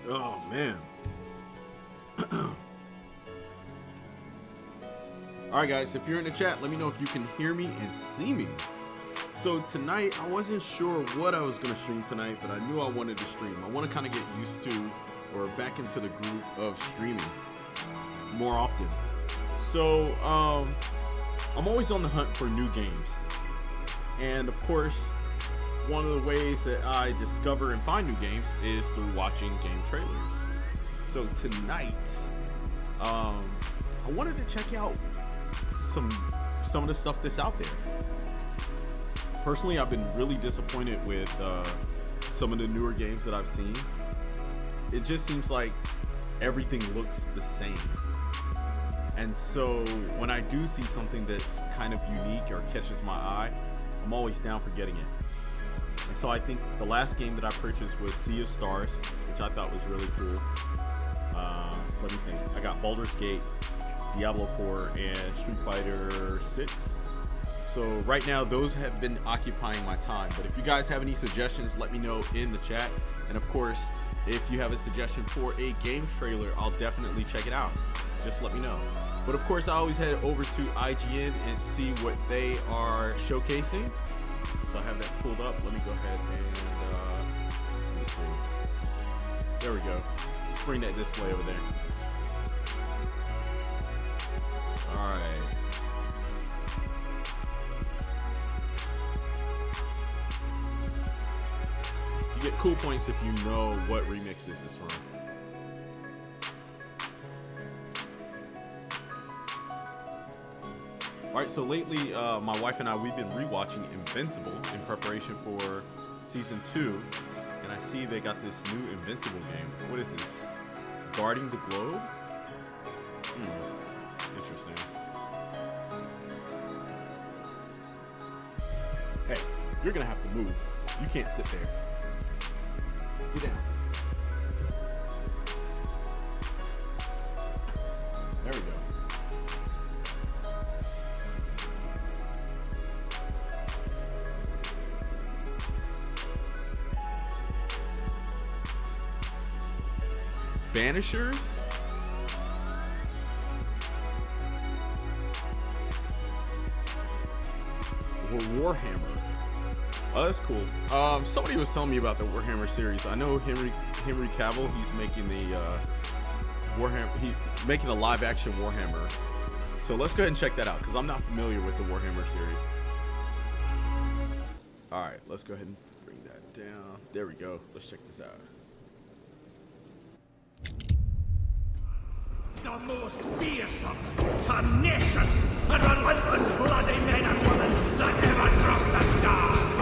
Oh, man. Alright, guys, if you're in the chat, let me know if you can hear me and see me. So tonight, I wasn't sure what I was going to stream tonight, but I knew I wanted to stream. I want to kind of get used to or back into the groove of streaming more often. So, I'm always on the hunt for new games. And of course, one of the ways that I discover and find new games is through watching game trailers. So tonight, I wanted to check out some of the stuff that's out there. Personally, I've been really disappointed with some of the newer games that I've seen. It just seems like everything looks the same. And so when I do see something that's kind of unique or catches my eye, I'm always down for getting it. And so I think the last game that I purchased was Sea of Stars, which I thought was really cool. Let me think. I got Baldur's Gate, Diablo 4, and Street Fighter 6. So right now, those have been occupying my time. But if you guys have any suggestions, let me know in the chat. And of course, if you have a suggestion for a game trailer, I'll definitely check it out. Just let me know. But of course, I always head over to IGN and see what they are showcasing. So I have that pulled up. Let me go ahead and let me see. There we go. Let's bring that display over there. All right. You get cool points if you know what remix this is from. Alright, so lately, my wife and I, we've been rewatching Invincible in preparation for Season 2. And I see they got this new Invincible game. What is this? Guarding the Globe? Interesting. Hey, you're gonna have to move. You can't sit there. Get down. There we go. Banishers? Or Warhammer? Oh, that's cool. Somebody was telling me about the Warhammer series. I know Henry Cavill, he's making the Warhammer, he's making a live action Warhammer. So let's go ahead and check that out, because I'm not familiar with the Warhammer series. Alright, let's go ahead and bring that down. There we go. Let's check this out. The most fearsome, tenacious, and relentless bloody men and women that ever crossed the stars.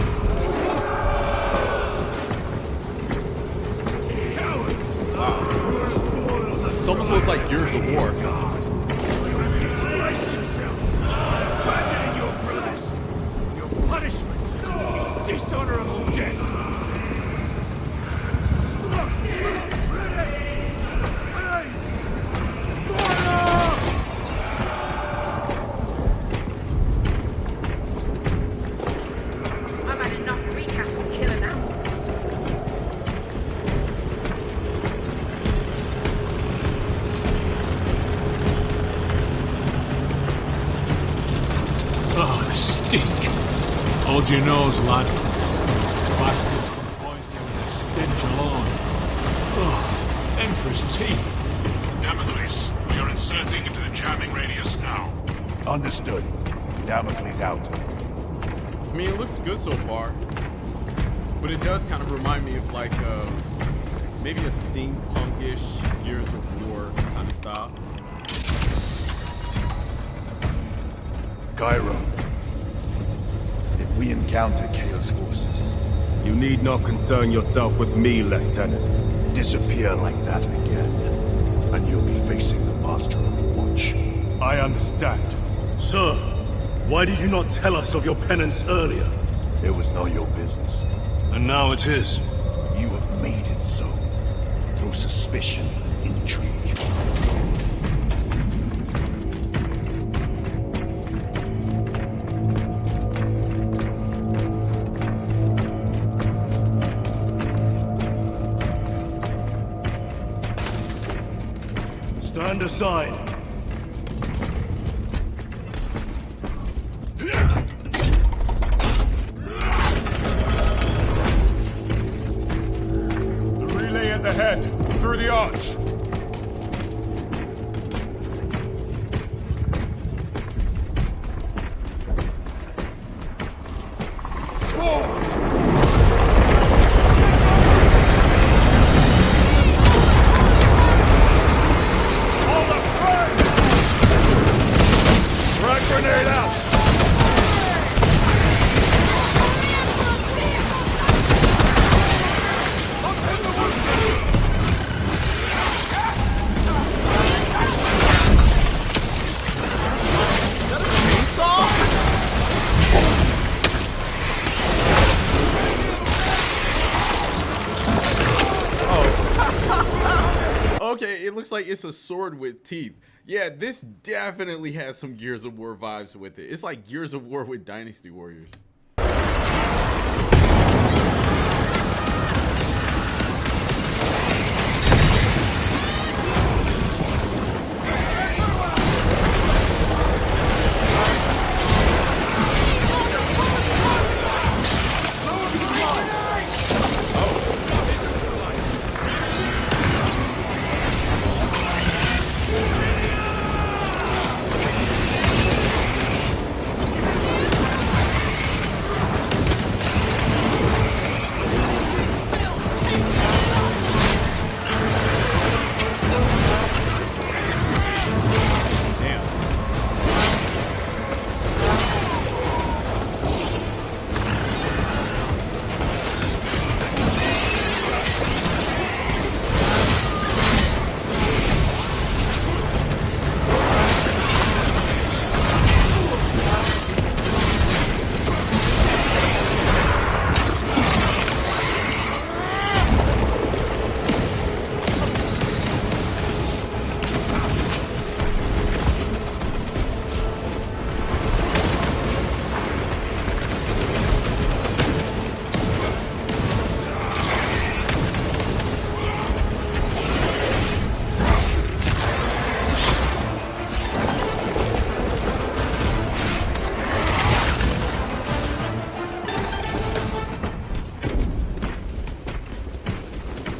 Cowards! Wow. It almost looks like Gears of War. You have disgraced yourselves, abandoning your brothers. Your punishment is dishonorable death. Hold your nose, lad. Bastards can poison you with a stench alone. Oh, Emperor's teeth. Damocles, we are inserting into the jamming radius now. Understood. Damocles out. I mean, it looks good so far, but it does kind of remind me of like maybe a steampunkish Gears of War kind of style. Cairo. If we encounter Chaos forces, You need not concern yourself with me, Lieutenant. disappear like that again, and you'll be facing the Master of the Watch. I understand. Sir, why did you not tell us of your penance earlier? It was not your business. And now it is. You have made it so, through suspicion and intrigue. Stand aside. The relay is ahead, through the arch. Okay, it looks like it's a sword with teeth. Yeah, this definitely has some Gears of War vibes with it. It's like Gears of War with Dynasty Warriors.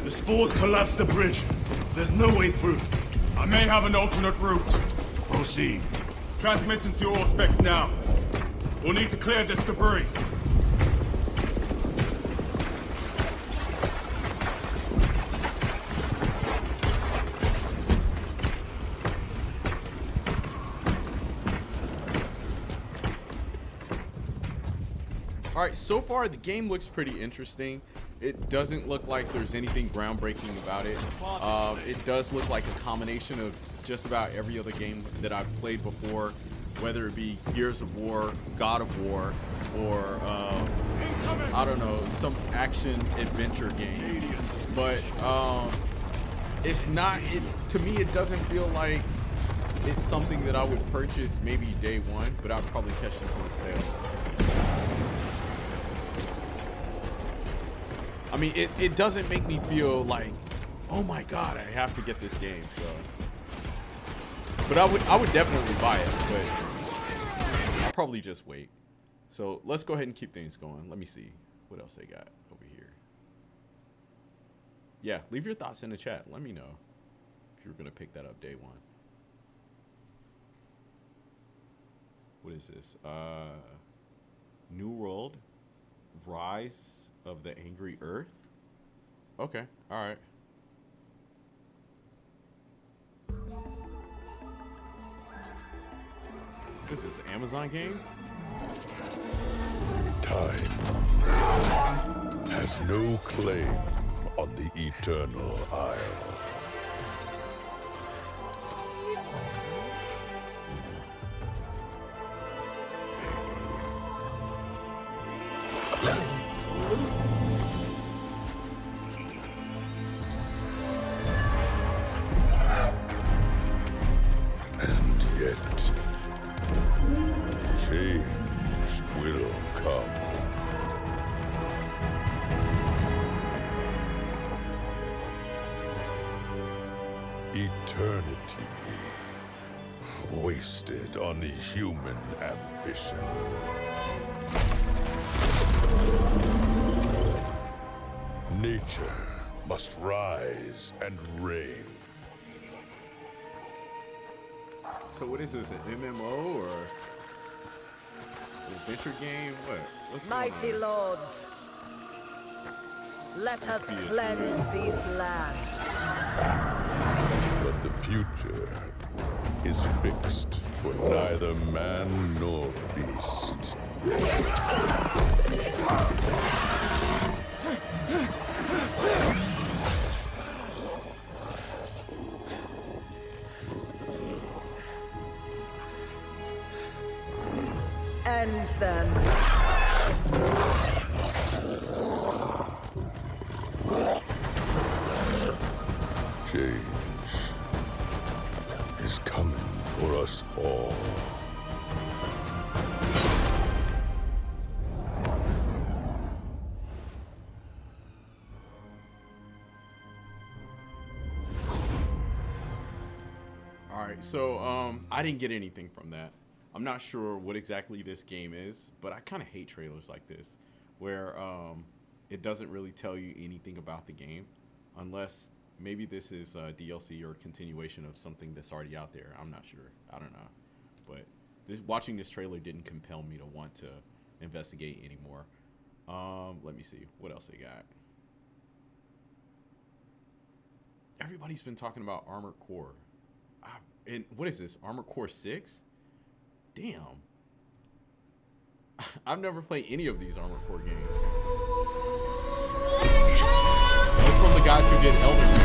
Spores collapse the bridge. There's no way through. I may have an alternate route. Proceed. Transmitting to all specs now. We'll need to clear this debris. All right, so far the game looks pretty interesting. It doesn't look like there's anything groundbreaking about it. It does look like a combination of just about every other game that I've played before, whether it be Gears of War, God of War, or I don't know, some action adventure game. But it's not. To me, it doesn't feel like it's something that I would purchase maybe day one, but I'd probably catch this on sale. I mean, it doesn't make me feel like, oh my god, I have to get this game. So, but I would definitely buy it, but I'll probably just wait. So let's go ahead and keep things going. Let me see what else they got over here. Yeah, leave your thoughts in the chat. Let me know if you're gonna pick that up day one. What is this? New World, Rise of the Angry Earth. Okay, all right. This is an Amazon game? Time has no claim on the Eternal Isle. And yet, change will come. Eternal. eternity wasted on human ambition. Nature must rise and reign. So what is this, an MMO or adventure game? What's Mighty going on? lords, let us cleanse these lands. But the future is fixed for neither man nor beast. And then Change is coming for us all. All right, so I didn't get anything from that. I'm not sure what exactly this game is, but I kind of hate trailers like this, where it doesn't really tell you anything about the game, unless maybe this is a DLC or a continuation of something that's already out there. I'm not sure. I don't know, but watching this trailer didn't compel me to want to investigate anymore. Let me see what else they got. Everybody's been talking about Armored Core. And what is this? Armored Core 6? Damn. I've never played any of these Armored Core games. They're from the guys who did Elden Ring.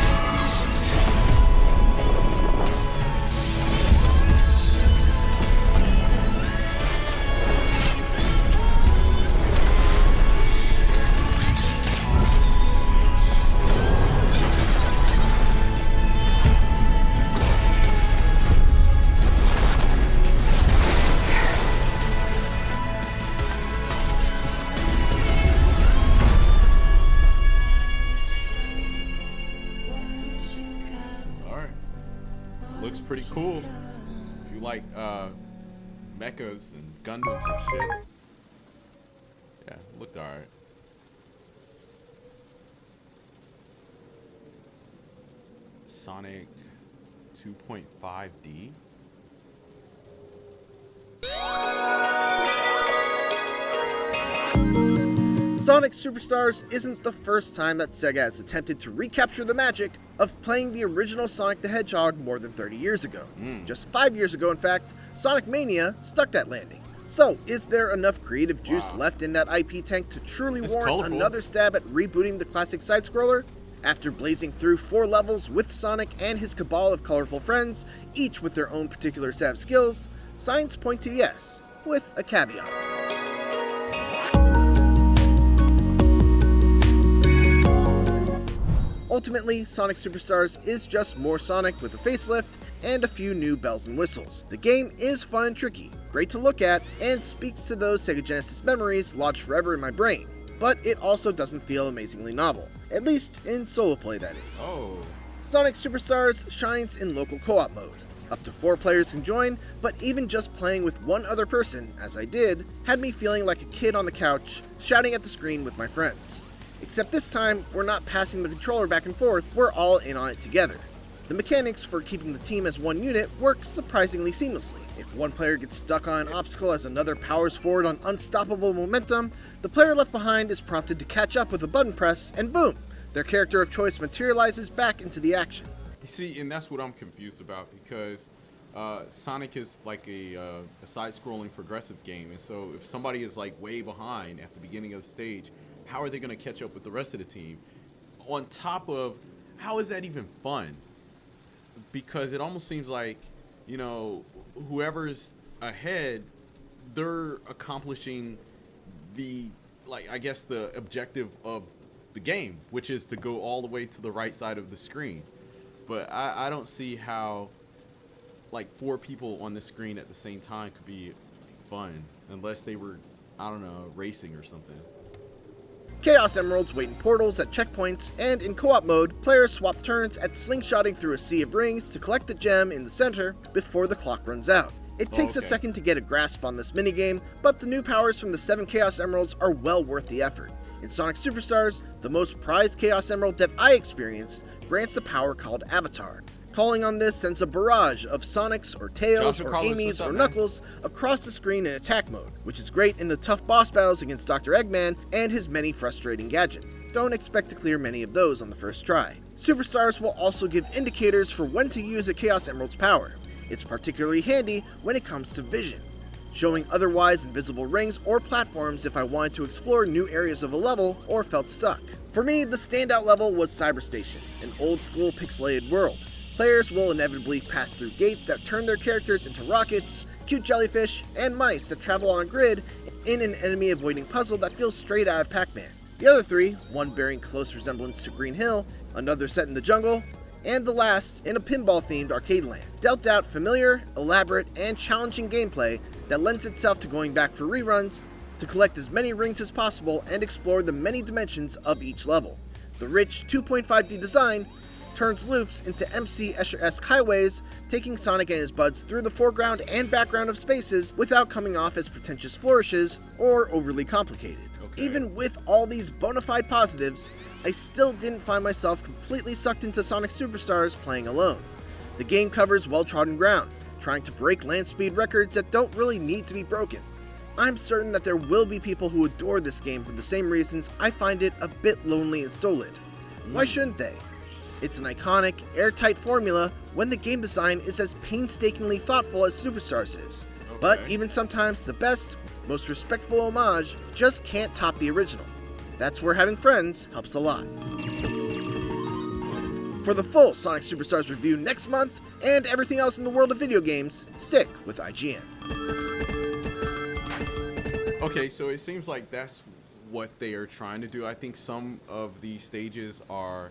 Looks pretty cool. If you like mechas and Gundams and shit. Yeah, looked alright. Sonic 2.5D. Sonic Superstars isn't the first time that Sega has attempted to recapture the magic of playing the original Sonic the Hedgehog more than 30 years ago. Just 5 years ago, in fact, Sonic Mania stuck that landing. So, is there enough creative juice left in that IP tank to truly warrant another stab at rebooting the classic side-scroller? After blazing through 4 levels with Sonic and his cabal of colorful friends, each with their own particular set of skills, signs point to yes, with a caveat. Ultimately, Sonic Superstars is just more Sonic with a facelift and a few new bells and whistles. The game is fun and tricky, great to look at, and speaks to those Sega Genesis memories lodged forever in my brain, but it also doesn't feel amazingly novel, at least in solo play, that is. Sonic Superstars shines in local co-op mode. Up to 4 players can join, but even just playing with one other person, as I did, had me feeling like a kid on the couch, shouting at the screen with my friends. Except this time, we're not passing the controller back and forth, we're all in on it together. The mechanics for keeping the team as one unit work surprisingly seamlessly. If one player gets stuck on an obstacle as another powers forward on unstoppable momentum, the player left behind is prompted to catch up with a button press, and boom, their character of choice materializes back into the action. See, and that's what I'm confused about, because Sonic is like a side-scrolling progressive game, and so if somebody is like way behind at the beginning of the stage, how are they going to catch up with the rest of the team? On top of, how is that even fun? Because it almost seems like, you know, whoever's ahead, they're accomplishing the, like, I guess the objective of the game, which is to go all the way to the right side of the screen. But I don't see how, like, 4 people on the screen at the same time could be like, fun, unless they were, I don't know, racing or something. Chaos Emeralds wait in portals at checkpoints, and in co-op mode, players swap turns at slingshotting through a sea of rings to collect the gem in the center before the clock runs out. It takes a second to get a grasp on this minigame, but the new powers from the 7 Chaos Emeralds are well worth the effort. In Sonic Superstars, the most prized Chaos Emerald that I experienced grants a power called Avatar. Calling on this sends a barrage of Sonics or Tails or Amy's or Knuckles across the screen in attack mode, which is great in the tough boss battles against Dr. Eggman and his many frustrating gadgets. Don't expect to clear many of those on the first try. Superstars will also give indicators for when to use a Chaos Emerald's power. It's particularly handy when it comes to vision, showing otherwise invisible rings or platforms if I wanted to explore new areas of a level or felt stuck. For me, the standout level was Cyberstation, an old-school pixelated world. Players will inevitably pass through gates that turn their characters into rockets, cute jellyfish, and mice that travel on a grid in an enemy-avoiding puzzle that feels straight out of Pac-Man. The other 3, one bearing close resemblance to Green Hill, another set in the jungle, and the last in a pinball-themed arcade land, dealt out familiar, elaborate, and challenging gameplay that lends itself to going back for reruns to collect as many rings as possible and explore the many dimensions of each level. The rich 2.5D design turns loops into MC Escher-esque highways, taking Sonic and his buds through the foreground and background of spaces without coming off as pretentious flourishes or overly complicated. Even with all these bona fide positives, I still didn't find myself completely sucked into Sonic Superstars playing alone. The game covers well-trodden ground, trying to break land speed records that don't really need to be broken. I'm certain that there will be people who adore this game for the same reasons I find it a bit lonely and stolid. Why shouldn't they? It's an iconic, airtight formula when the game design is as painstakingly thoughtful as Superstars is. But even sometimes the best, most respectful homage just can't top the original. That's where having friends helps a lot. For the full Sonic Superstars review next month, and everything else in the world of video games, stick with IGN. Okay, so it seems like that's what they are trying to do. I think some of the stages are,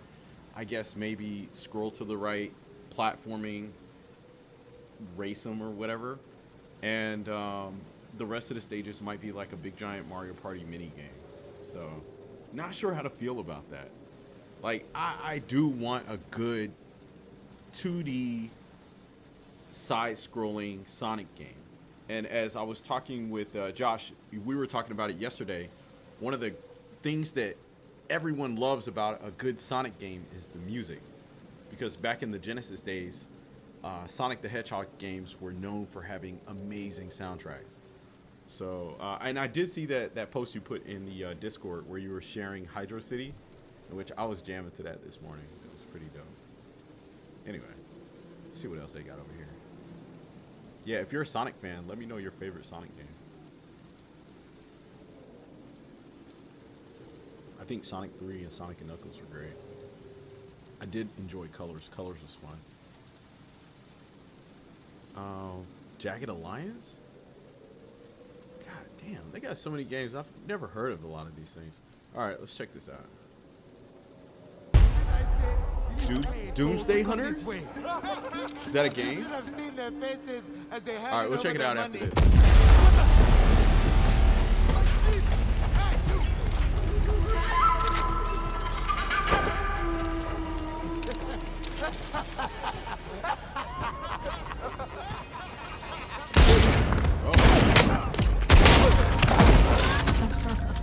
I guess, maybe scroll to the right, platforming, race them or whatever. And the rest of the stages might be like a big giant Mario Party mini game. So, not sure how to feel about that. Like, I do want a good 2D side-scrolling Sonic game. And as I was talking with Josh, we were talking about it yesterday. One of the things that everyone loves about a good Sonic game is the music. Because back in the Genesis days, Sonic the Hedgehog games were known for having amazing soundtracks. So, and I did see that post you put in the Discord where you were sharing Hydro City, in which I was jamming to that this morning. It was pretty dope. Anyway, let's see what else they got over here. Yeah, if you're a Sonic fan, let me know your favorite Sonic game. I think Sonic 3 and Sonic and Knuckles were great. I did enjoy Colors. Colors was fun. Jagged Alliance? God damn, they got so many games. I've never heard of a lot of these things. Alright, let's check this out. Doomsday Hunters? Is that a game? Alright, we'll check it out after this.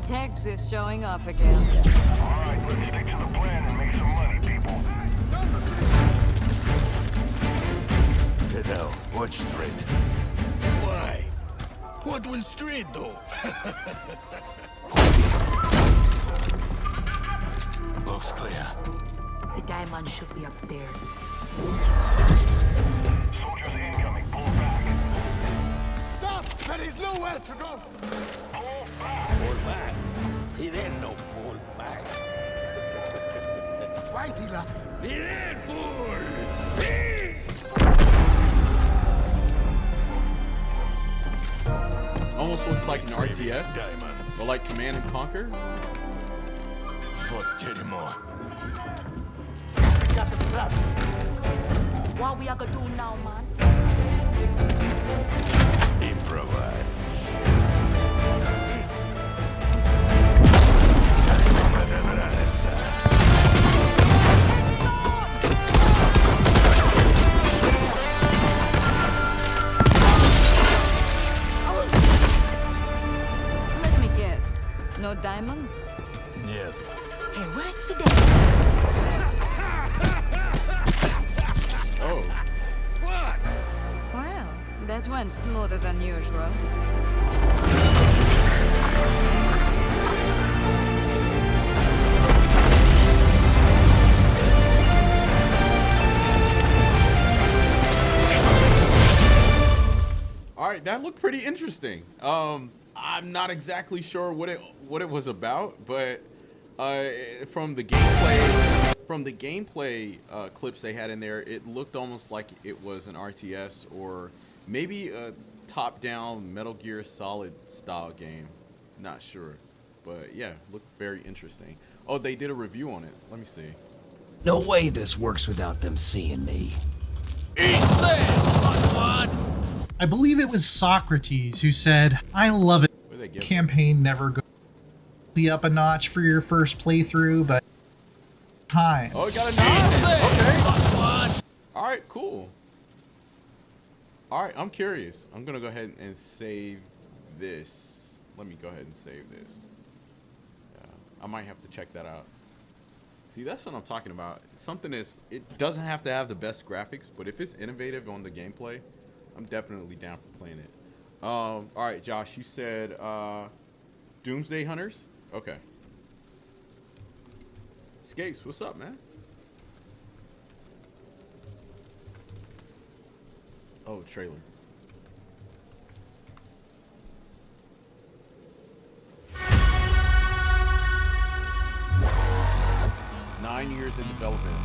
Texas showing off again. Alright, let's stick to the plan and make some money, people. Fidel, watch straight. Why? What will straight do? Looks clear. The diamond should be upstairs. Soldiers incoming, pull back. Stop! There is nowhere to go! Pull back! Pull back? He didn't no pull back. Why is he laughing? He did pull! Almost looks like an RTS, or like Command and Conquer. Fort Teddymore. Got the trap. What we are gonna do now, man? Improvise. No diamonds? Yeah. Hey, where's Fidel? Oh. What? Well, that went smoother than usual. All right, that looked pretty interesting. I'm not exactly sure what it was about, but from the gameplay clips they had in there, it looked almost like it was an RTS or maybe a top-down Metal Gear Solid style game. Not sure, but yeah, looked very interesting. Oh, they did a review on it. Let me see. No way this works without them seeing me. I believe it was Socrates who said, "I love it. Campaign never goes up a notch for your first playthrough, but time." Oh, it got a 9. Okay. All right, cool. All right, I'm curious. I'm gonna go ahead and save this. Let me go ahead and save this. I might have to check that out. See, that's what I'm talking about. Something it doesn't have to have the best graphics, but if it's innovative on the gameplay, I'm definitely down for playing it. All right, Josh, you said Doomsday Hunters? Okay. Skates, what's up, man? Oh, trailer. Nine years in development.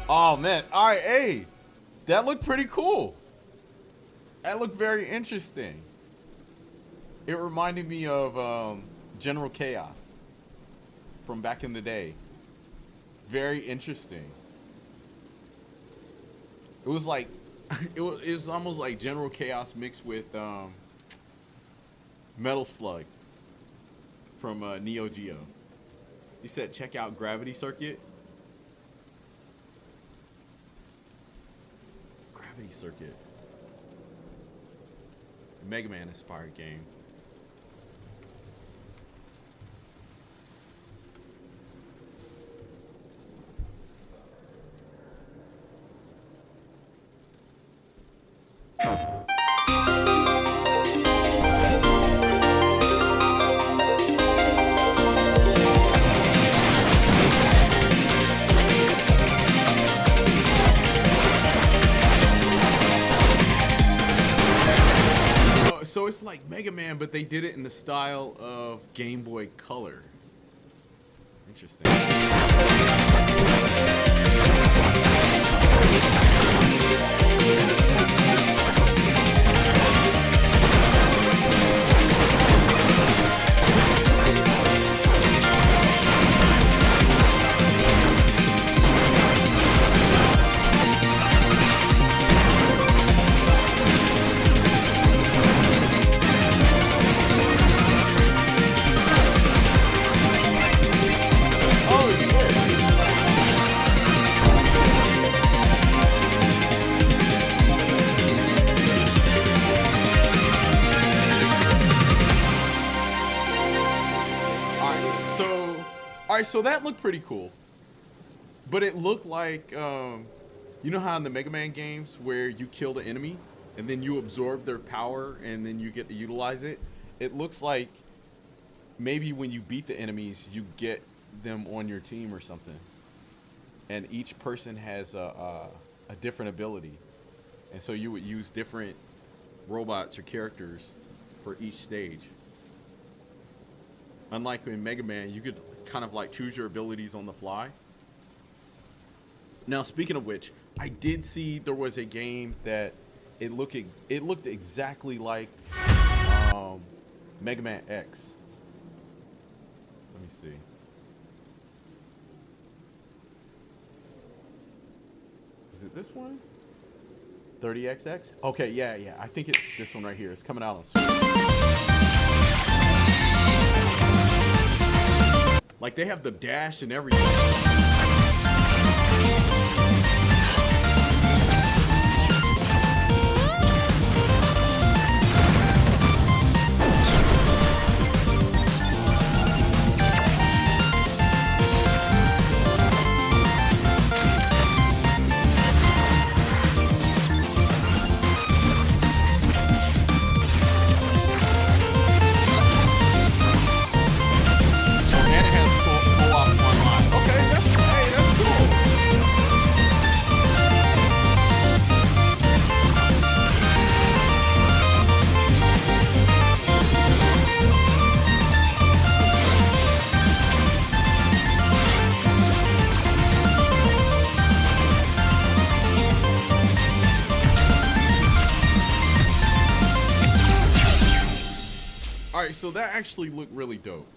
Oh man, all right, hey, that looked pretty cool. That looked very interesting. It reminded me of General Chaos from back in the day. Very interesting. It was like, it was almost like General Chaos mixed with Metal Slug from Neo Geo. He said, check out Gravity Circuit. Gravity Circuit. A Mega Man inspired game. So it's like Mega Man, but they did it in the style of Game Boy Color. Interesting. Alright, so that looked pretty cool. But it looked like, you know how in the Mega Man games where you kill the enemy and then you absorb their power and then you get to utilize it? It looks like maybe when you beat the enemies, you get them on your team or something. and each person has a different ability, and so you would use different robots or characters for each stage. Unlike in Mega Man, you could kind of like choose your abilities on the fly. Now, speaking of which, I did see there was a game that it looked exactly like Mega Man X. Let me see. Is it this one? 30XX? Okay, yeah. I think it's this one right here. It's coming out on Switch. Like, they have the dash and everything. So that actually looked really dope,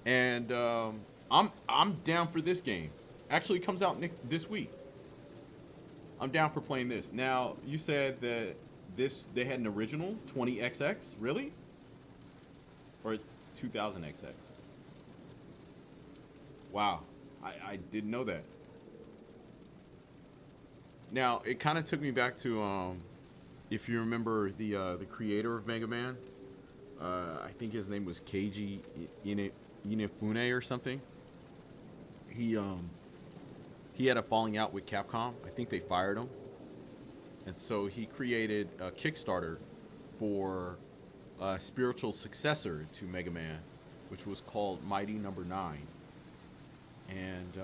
and I'm down for this game. Actually, it comes out this week. I'm down for playing this. Now, you said that they had an original 20XX, really, or 2000XX? Wow, I didn't know that. Now, it kind of took me back to if you remember the creator of Mega Man. I think his name was Keiji Inafune or something. He had a falling out with Capcom. I think they fired him, and so he created a Kickstarter for a spiritual successor to Mega Man, which was called Mighty Number 9. And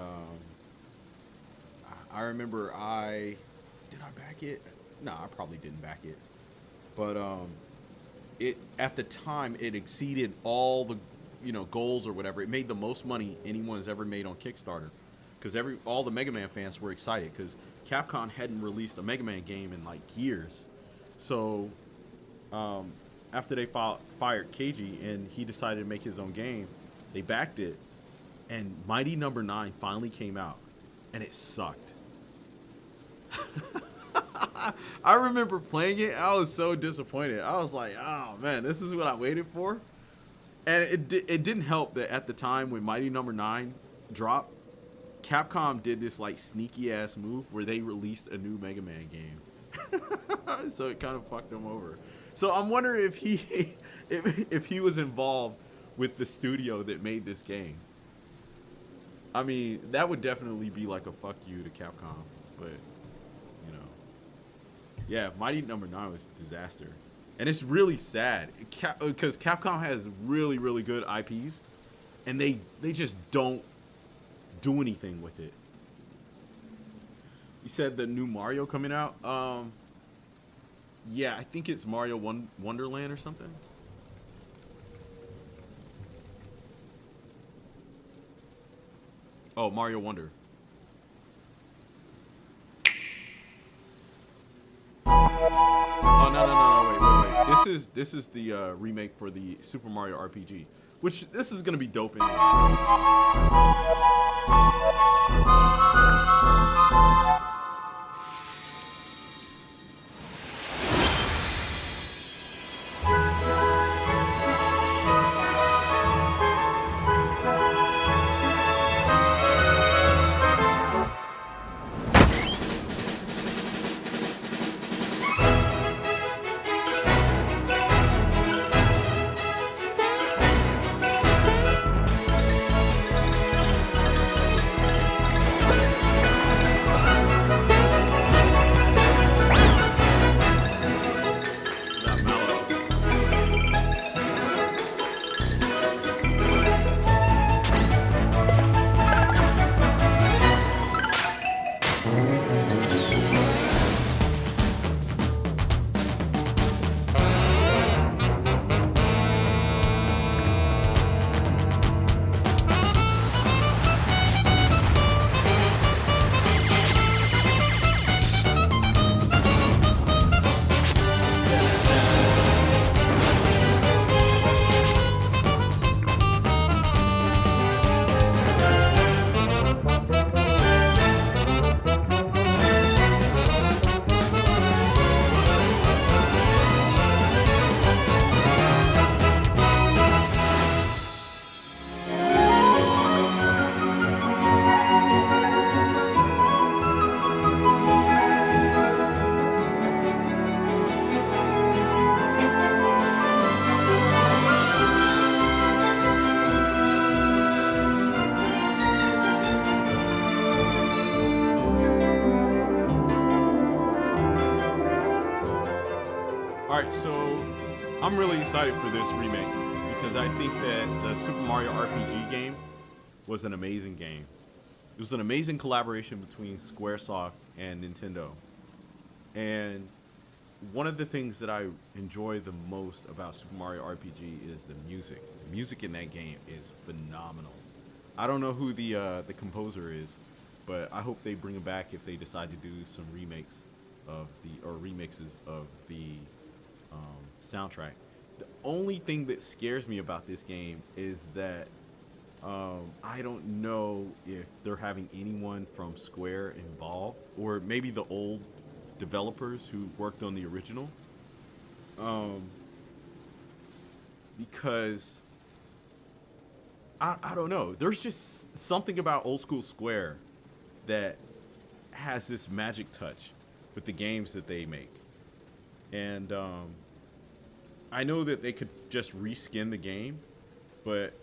I remember did I back it? No, I probably didn't back it, but it at the time it exceeded all the goals or whatever. It made the most money anyone's ever made on Kickstarter, because all the Mega Man fans were excited because Capcom hadn't released a Mega Man game in like years. So after they fired Keiji and he decided to make his own game, they backed it, and Mighty Number 9 finally came out, and it sucked. I remember playing it. I was so disappointed. I was like, oh man, this is what I waited for. And it didn't help that at the time when Mighty Number 9 dropped, Capcom did this like sneaky ass move where they released a new Mega Man game. So it kind of fucked them over. So I'm wondering if he was involved with the studio that made this game. I mean, that would definitely be like a fuck you to Capcom, but yeah, Mighty Number 9 was a disaster. And it's really sad because Capcom has really, really good IPs, and they just don't do anything with it. You said the new Mario coming out? Yeah, I think it's Mario Wonderland or something. Oh, Mario Wonder. Oh no! Wait. This is the remake for the Super Mario RPG, which this is gonna be dope anyway. Alright, so I'm really excited for this remake because I think that the Super Mario RPG game was an amazing game. It was an amazing collaboration between Squaresoft and Nintendo. And one of the things that I enjoy the most about Super Mario RPG is the music. The music in that game is phenomenal. I don't know who the composer is, but I hope they bring it back if they decide to do some remakes of remixes of the soundtrack. The only thing that scares me about this game is that I don't know if they're having anyone from Square involved, or maybe the old developers who worked on the original, because I don't know, there's just something about old school Square that has this magic touch with the games that they make. And I know that they could just reskin the game, but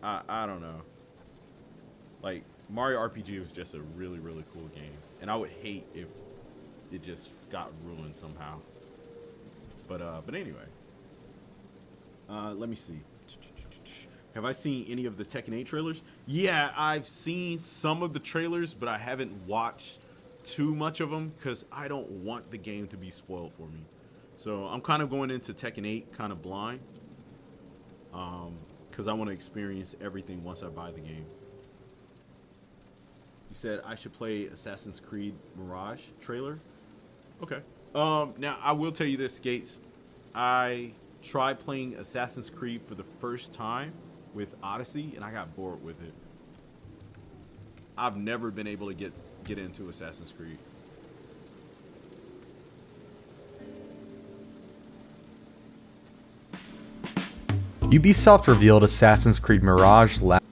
I don't know. Like, Mario RPG was just a really, really cool game, and I would hate if it just got ruined somehow. But anyway, let me see. Have I seen any of the Tekken 8 trailers? Yeah, I've seen some of the trailers, but I haven't watched too much of them because I don't want the game to be spoiled for me. So I'm kind of going into Tekken 8 kind of blind, because I want to experience everything once I buy the game. You said I should play Assassin's Creed Mirage trailer? Okay. Now, I will tell you this, Skates. I tried playing Assassin's Creed for the first time with Odyssey, and I got bored with it. I've never been able to get into Assassin's Creed. Ubisoft revealed Assassin's Creed Mirage last.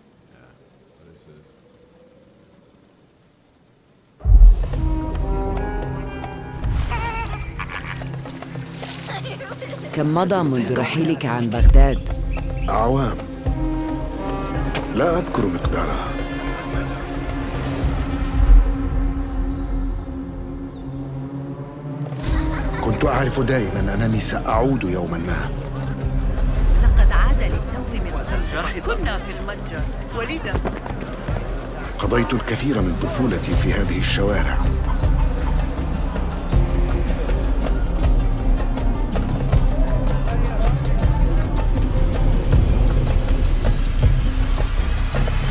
كم مضى منذ رحيلك عن بغداد؟ أعوام، لا أذكر مقدارها. كنت أعرف دائما أنني سأعود يوما ما. لقد عاد للتو من المتجر. كنا في المتجر ولذا قضيت الكثير من طفولتي في هذه الشوارع.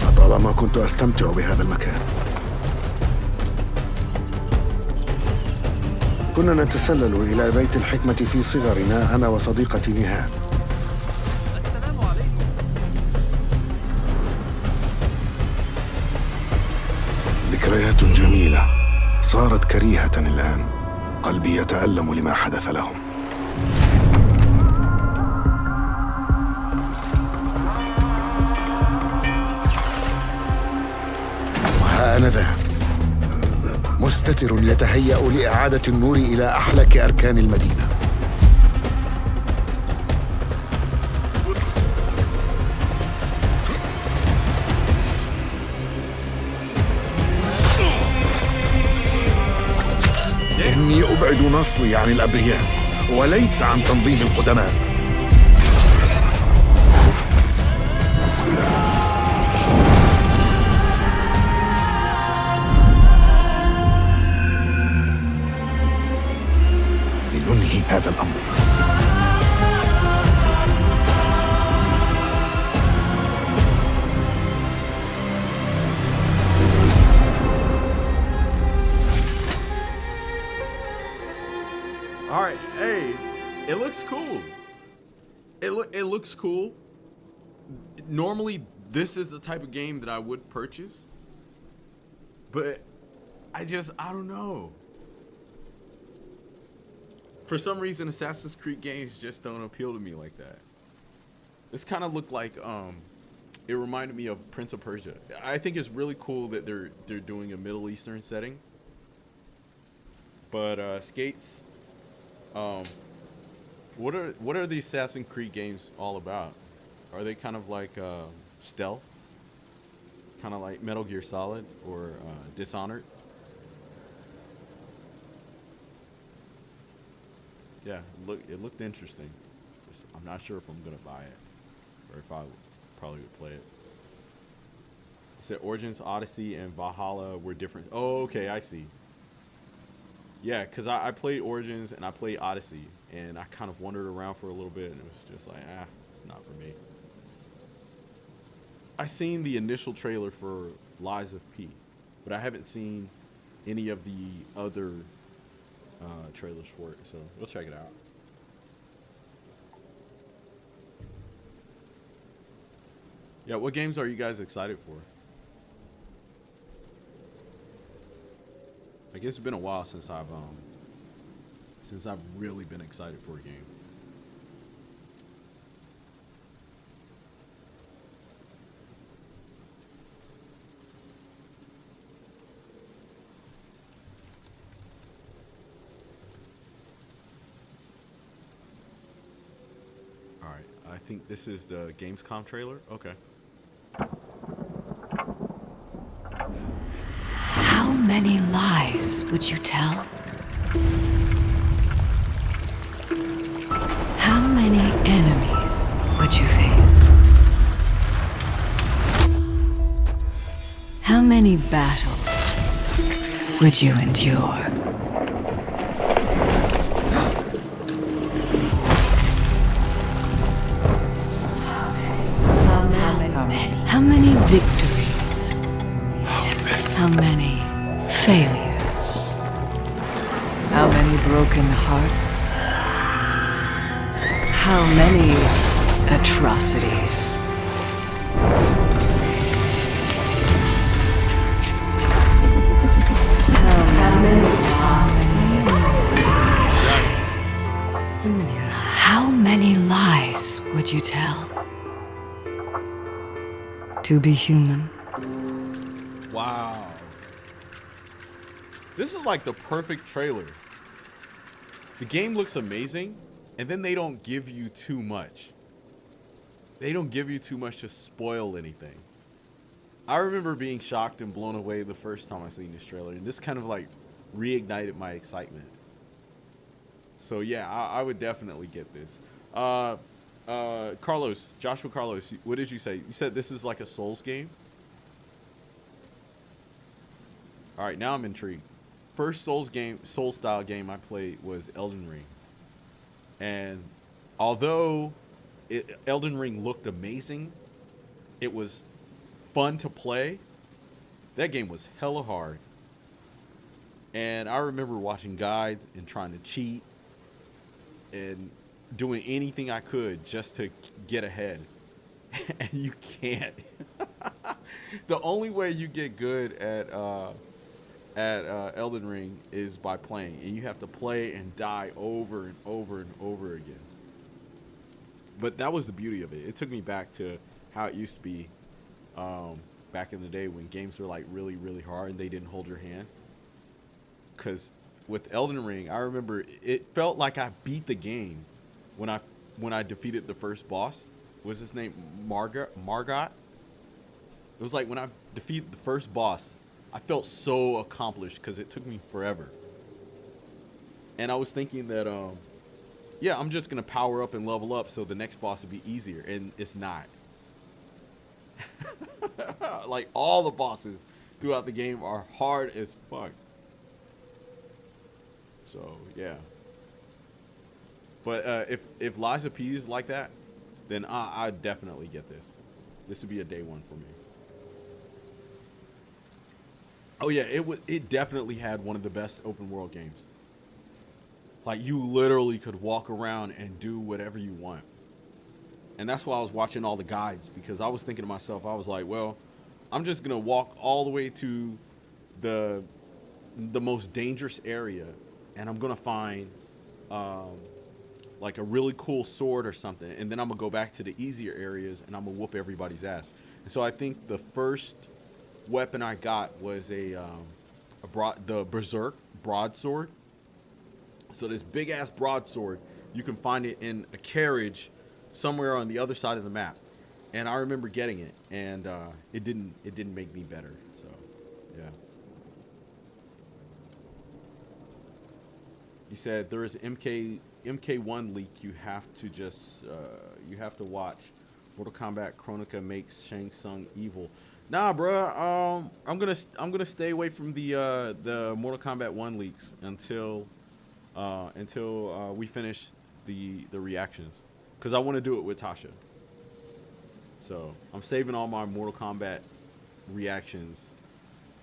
لطالما كنت أستمتع بهذا المكان. كنا نتسلل إلى بيت الحكمة في صغرنا أنا وصديقتي نهال. السلام عليكم. ذكريات جميلة صارت كريهة الآن. قلبي يتألم لما حدث لهم. وها أنا ذا مستتر يتهيأ لإعادة النور إلى أحلك أركان المدينة. إني أبعد نصلي عن الأبرياء وليس عن تنظيم القدماء. لننهي هذا الأمر. All right, hey, it looks cool. It looks cool. Normally, this is the type of game that I would purchase, but I don't know. For some reason, Assassin's Creed games just don't appeal to me like that. This kind of looked like it reminded me of Prince of Persia. I think it's really cool that they're doing a Middle Eastern setting. But Skates, what are the Assassin's Creed games all about? Are they kind of like stealth, kind of like Metal Gear Solid or Dishonored? Yeah, it looked interesting. Just, I'm not sure if I'm gonna buy it or if I probably would play it. It said Origins, Odyssey, and Valhalla were different. Oh, okay, I see. Yeah, because I played Origins and I played Odyssey, and I kind of wandered around for a little bit, and it was just like, it's not for me. I seen the initial trailer for Lies of P, but I haven't seen any of the other trailers for it, so we'll check it out. Yeah, what games are you guys excited for? I guess it's been a while since I've really been excited for a game. All right, I think this is the Gamescom trailer. Okay. How many lies would you tell? How many enemies would you face? How many battles would you endure? How many victories? How many failures? How many broken hearts? How many atrocities? How many lies would you tell? To be human. Wow. This is like the perfect trailer. The game looks amazing, and then they don't give you too much. They don't give you too much to spoil anything. I remember being shocked and blown away the first time I seen this trailer, and this kind of like reignited my excitement. So yeah, I would definitely get this. Carlos, Joshua Carlos, what did you say? You said this is like a Souls game? All right, now I'm intrigued. First Souls style game I played was Elden Ring. And although Elden Ring looked amazing, it was fun to play, that game was hella hard. And I remember watching guides and trying to cheat and doing anything I could just to get ahead. And you can't. The only way you get good at Elden Ring is by playing, and you have to play and die over and over and over again. But that was the beauty of it. It took me back to how it used to be back in the day when games were like really, really hard and they didn't hold your hand. Because with Elden Ring, I remember it felt like I beat the game when I defeated the first boss. What was his name? Margot? It was like when I defeated the first boss, I felt so accomplished because it took me forever. And I was thinking that, yeah, I'm just going to power up and level up so the next boss will be easier. And it's not. Like, all the bosses throughout the game are hard as fuck. So, yeah. But if Lies of P is like that, then I'd definitely get this. This would be a day one for me. Oh yeah, it definitely had one of the best open world games. Like, you literally could walk around and do whatever you want. And that's why I was watching all the guides, because I was thinking to myself, I was like, well, I'm just gonna walk all the way to the most dangerous area, and I'm gonna find like a really cool sword or something, and then I'm gonna go back to the easier areas and I'm gonna whoop everybody's ass. And so I think the first weapon I got was the Berserk broadsword. So this big ass broadsword, you can find it in a carriage somewhere on the other side of the map. And I remember getting it, and it didn't make me better. So yeah. He said there is MK MK1 leak, you have to just you have to watch Mortal Kombat Chronica makes Shang Tsung evil. Nah, bruh. I'm gonna stay away from the Mortal Kombat 1 leaks until we finish the reactions, because I want to do it with Tasha. So I'm saving all my Mortal Kombat reactions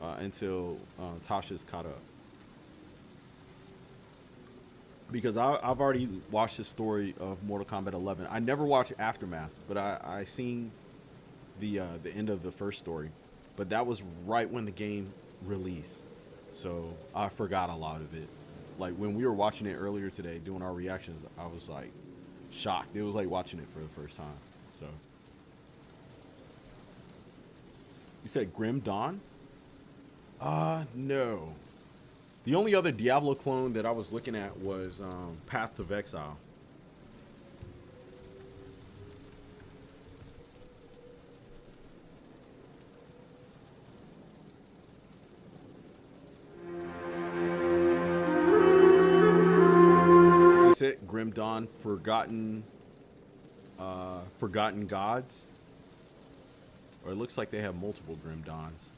until Tasha's caught up, because I've already watched the story of Mortal Kombat 11. I never watched Aftermath, but I seen the end of the first story, but that was right when the game released, so I forgot a lot of it. Like when we were watching it earlier today, doing our reactions, I was like shocked. It was like watching it for the first time. So you said Grim Dawn? No. The only other Diablo clone that I was looking at was Path of Exile. It Grim Dawn, Forgotten Gods, or it looks like they have multiple Grim Dawns.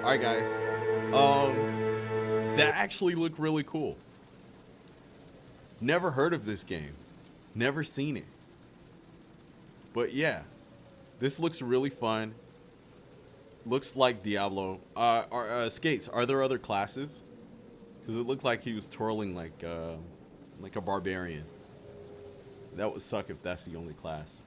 Alright guys, that actually looked really cool. Never heard of this game, never seen it, but yeah, this looks really fun. Looks like Diablo. Skates, are there other classes? Because it looked like he was twirling like a barbarian. That would suck if that's the only class.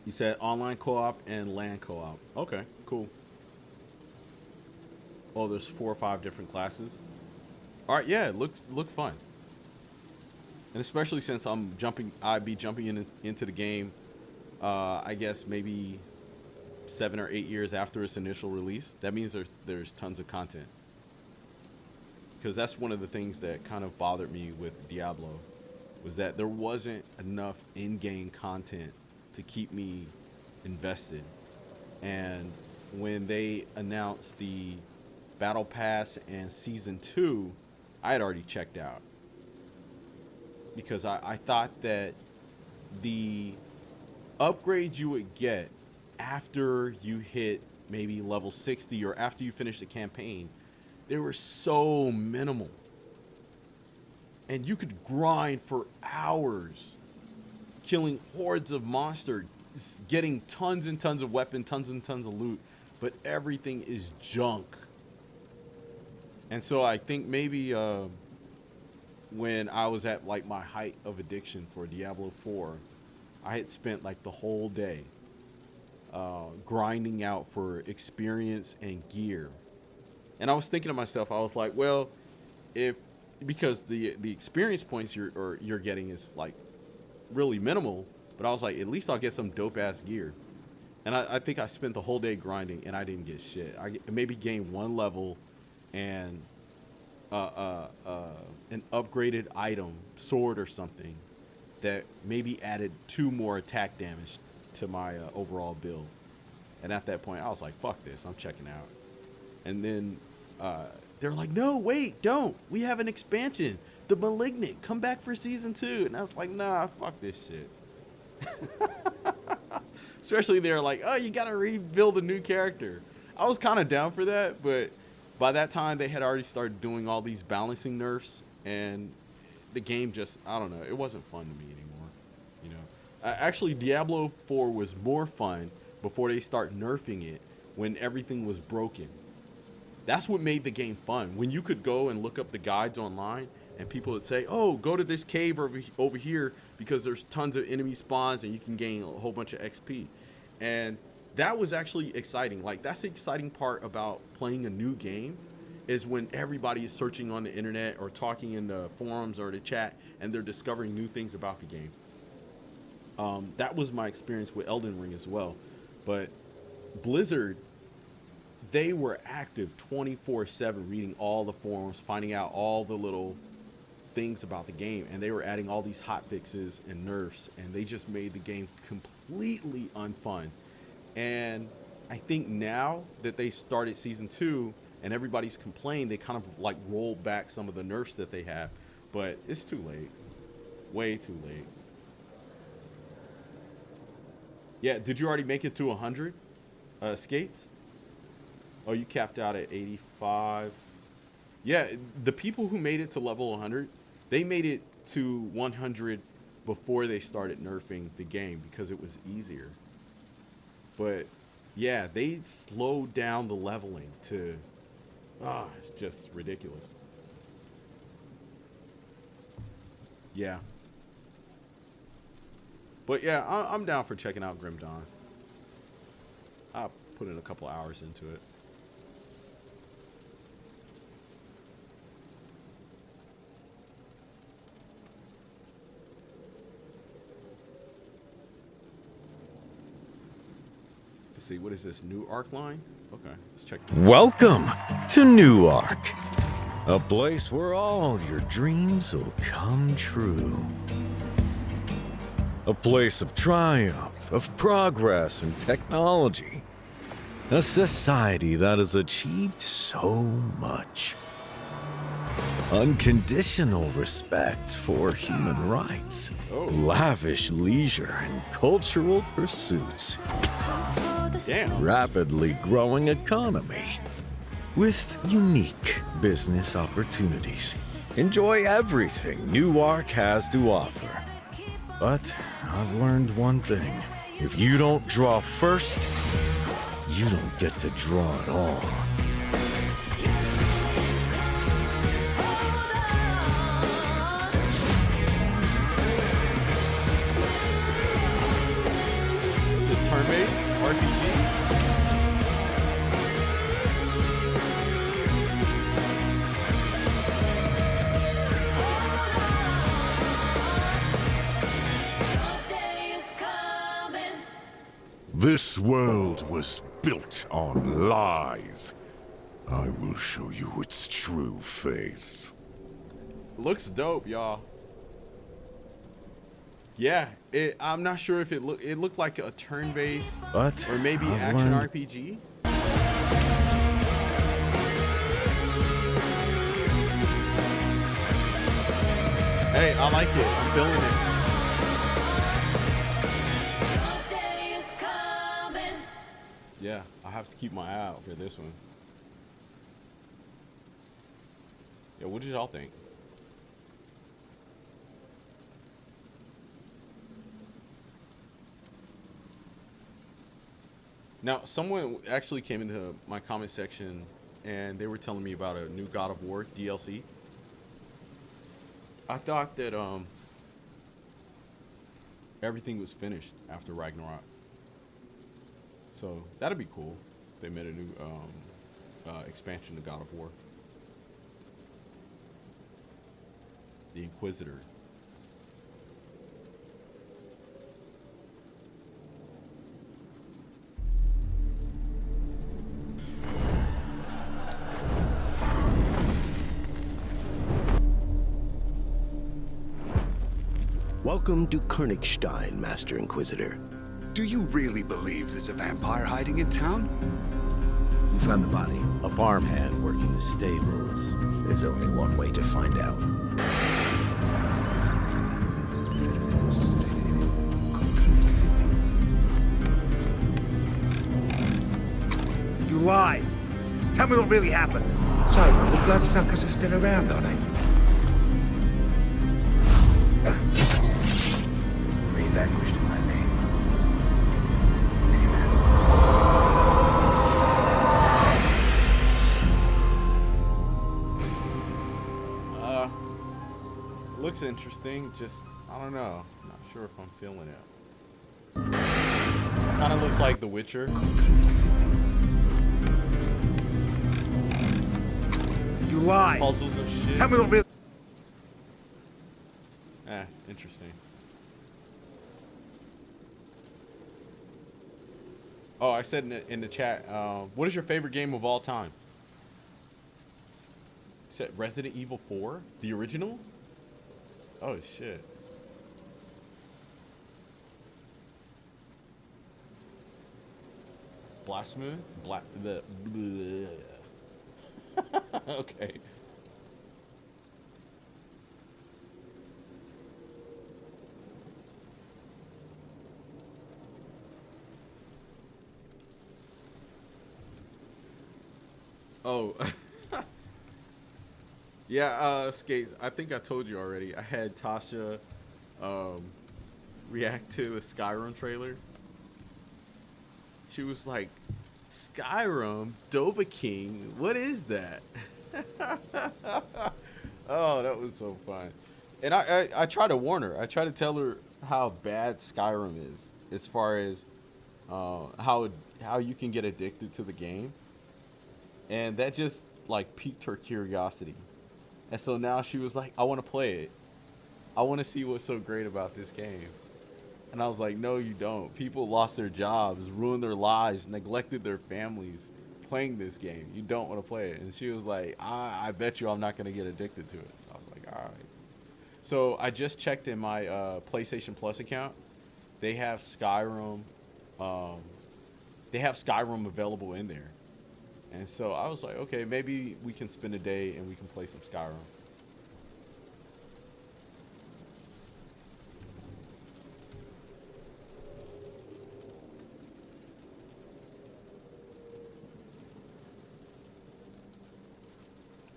You said online co-op and LAN co-op. Okay, cool. Oh, there's 4 or 5 different classes. All right, yeah, it look fun. And especially since I'd be jumping into the game, I guess maybe 7 or 8 years after its initial release. That means there's tons of content. Because that's one of the things that kind of bothered me with Diablo, was that there wasn't enough in-game content to keep me invested. And when they announced the Battle Pass and Season 2, I had already checked out. Because I thought that the upgrades you would get after you hit maybe level 60 or after you finish the campaign, they were so minimal. And you could grind for hours, killing hordes of monsters, getting tons and tons of weapons, tons and tons of loot, but everything is junk. And so I think maybe when I was at like my height of addiction for Diablo 4, I had spent like the whole day grinding out for experience and gear. And I was thinking to myself, I was like, well, because the experience points you're getting is like really minimal, but I was like, at least I'll get some dope ass gear. And I think I spent the whole day grinding and I didn't get shit. I maybe gained 1 level and an upgraded item, sword or something, that maybe added 2 more attack damage to my overall build. And at that point, I was like, fuck this, I'm checking out. And then they're like, no, wait, don't. We have an expansion, The Malignant. Come back for season 2. And I was like, nah, fuck this shit. Especially they're like, oh, you gotta rebuild a new character. I was kind of down for that, but by that time they had already started doing all these balancing nerfs, and the game just, I don't know, it wasn't fun to me anymore. You know, actually Diablo 4 was more fun before they start nerfing it, when everything was broken. That's what made the game fun. When you could go and look up the guides online and people would say, oh, go to this cave over here because there's tons of enemy spawns and you can gain a whole bunch of XP. And that was actually exciting. Like, that's the exciting part about playing a new game, is when everybody is searching on the internet or talking in the forums or the chat and they're discovering new things about the game. That was my experience with Elden Ring as well. But Blizzard, they were active 24/7, reading all the forums, finding out all the little things about the game, and they were adding all these hot fixes and nerfs, and they just made the game completely unfun. And I think now that they started season 2 and everybody's complained, they kind of like rolled back some of the nerfs that they have, but it's too late, way too late. Yeah, did you already make it to 100 skates? Oh, you capped out at 85. Yeah, the people who made it to level 100, they made it to 100 before they started nerfing the game because it was easier. But yeah, they slowed down the leveling to, it's just ridiculous. Yeah. But yeah, I'm down for checking out Grim Dawn. I'll put in a couple hours into it. Let's see, what is this, new Arc line? Okay, let's check this out. Welcome to New Arc, a place where all your dreams will come true. A place of triumph, of progress and technology. A society that has achieved so much. Unconditional respect for human rights. Lavish leisure and cultural pursuits. Damn. Rapidly growing economy. With unique business opportunities. Enjoy everything New Arc has to offer. But I've learned one thing. If you don't draw first, you don't get to draw at all. Is it turn-based RPG? This world was built on lies. I will show you its true face. Looks dope, y'all. Yeah, I'm not sure if it looked like a turn-based or maybe action RPG. Hey, I like it. I'm feeling it. have to keep my eye out for this one. Yeah, what did y'all think? Now, someone actually came into my comment section and they were telling me about a new God of War DLC. I thought that everything was finished after Ragnarok. So that'd be cool. They made a new expansion to God of War. The Inquisitor. Welcome to Königstein, Master Inquisitor. Do you really believe there's a vampire hiding in town? Who found the body? A farmhand working the stables. There's only one way to find out. You lie. Tell me what really happened. So, the bloodsuckers are still around, are they? Vanquished in my name. Amen. Looks interesting, just I don't know. I'm not sure if I'm feeling it. Kinda looks like The Witcher. You lie. Puzzles and shit. Tell me what really. Interesting. Oh, I said in the chat, what is your favorite game of all time? You said Resident Evil 4? The original? Oh, shit. Blasphemous? Okay. Oh, yeah, Skates, I think I told you already. I had Tasha react to the Skyrim trailer. She was like, Skyrim? Dovahkiin? What is that? Oh, that was so fun. And I try to warn her. I try to tell her how bad Skyrim is as far as how you can get addicted to the game. And that just like piqued her curiosity. And so now she was like, I want to play it. I want to see what's so great about this game. And I was like, no, you don't. People lost their jobs, ruined their lives, neglected their families playing this game. You don't want to play it. And she was like, I bet you I'm not going to get addicted to it. So I was like, all right. So I just checked in my PlayStation Plus account. They have Skyrim. They have Skyrim available in there. And so I was like, okay, maybe we can spend a day and we can play some Skyrim.